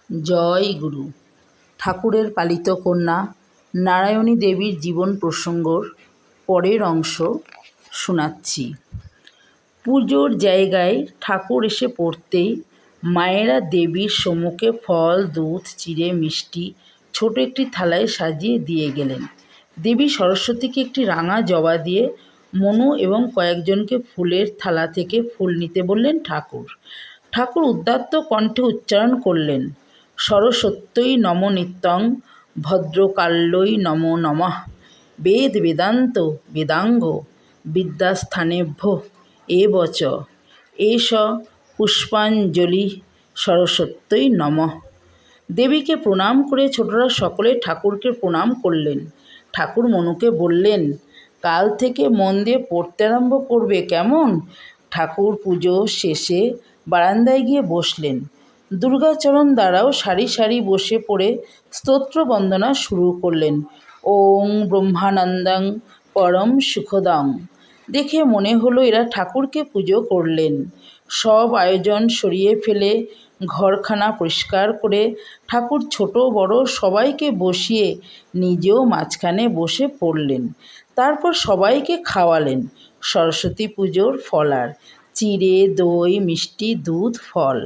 জয় গুরু। ঠাকুরের পালিত কন্যা নারায়ণী দেবীর জীবন প্রসঙ্গর পরের অংশ শোনাচ্ছি। পুজোর জায়গায় ঠাকুর এসে পড়তেই মায়েরা দেবীর সম্মুখে ফল, দুধ, চিড়ে, মিষ্টি ছোট একটি থালায় সাজিয়ে দিয়ে গেলেন। দেবী সরস্বতীকে একটি রাঙা জবা দিয়ে মনু এবং কয়েকজনকে ফুলের থালা থেকে ফুল নিতে বললেন ঠাকুর। ঠাকুর উদাত্ত কণ্ঠে উচ্চারণ করলেন, সরস্বত্যৈ নম নিত্যং ভদ্রকাল্যৈ নমো নমঃ বেদ বেদান্ত বেদাঙ্গ বিদ্যাস্থানেভ্যো এবচ এষ পুষ্পাঞ্জলি সরস্বত্যৈ নমঃ। দেবীকে প্রণাম করে ছোটরা সকলে ঠাকুরকে প্রণাম করলেন। ঠাকুর মনুকে বললেন, কাল থেকে মন দিয়ে পড়তে আরম্ভ করবে কেমন? ঠাকুর পুজো শেষে বারান্দায় গিয়ে বসলেন। দুর্গাচরণ দ্বারাও সারি সারি বসে পড়ে স্তোত্র বন্দনা শুরু করলেন। ওং ব্রহ্মানন্দং পরম সুখদং। দেখে মনে হলো এরা ঠাকুরকে পুজো করলেন। সব আয়োজন সরিয়ে ফেলে ঘরখানা পরিষ্কার করে ঠাকুর ছোট বড় সবাইকে বসিয়ে নিজেও মাঝখানে বসে পড়লেন। তারপর সবাইকে খাওয়ালেন সরস্বতী পুজোর ফলার, চিড়ে, দই, মিষ্টি, দুধ, ফল।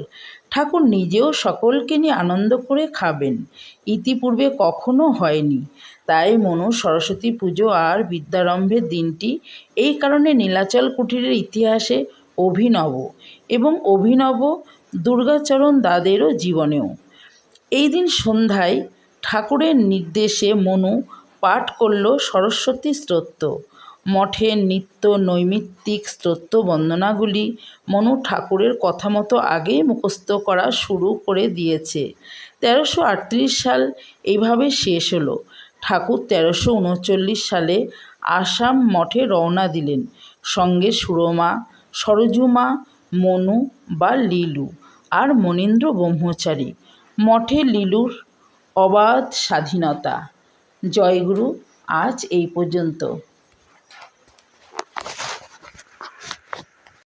ঠাকুর নিজেও সকলকে নিয়ে আনন্দ করে খাবেন, ইতিপূর্বে কখনো হয়নি। তাই মনু সরস্বতী পুজো আর বিদ্যারম্ভের দিনটি এই কারণে নীলাচল কুঠিরের ইতিহাসে অভিনব এবং অভিনব দুর্গাচরণ দাদেরও জীবনেও। এই দিন সন্ধ্যায় ঠাকুরের নির্দেশে মনু পাঠ করল সরস্বতী স্তোত্র। মঠের নিত্য নৈমিত্তিক স্তোত্র বন্দনাগুলি মনু ঠাকুরের কথা মতো আগেই মুখস্থ করা শুরু করে দিয়েছে। 1338 সাল এইভাবে শেষ হলো। ঠাকুর 1339 সালে আসাম মঠে রওনা দিলেন, সঙ্গে সুরমা, সরজুমা, মনু বা লিলু আর মনীন্দ্র ব্রহ্মচারী। মঠে লিলুর অবাধ স্বাধীনতা। জয়গুরু। আজ এই পর্যন্ত।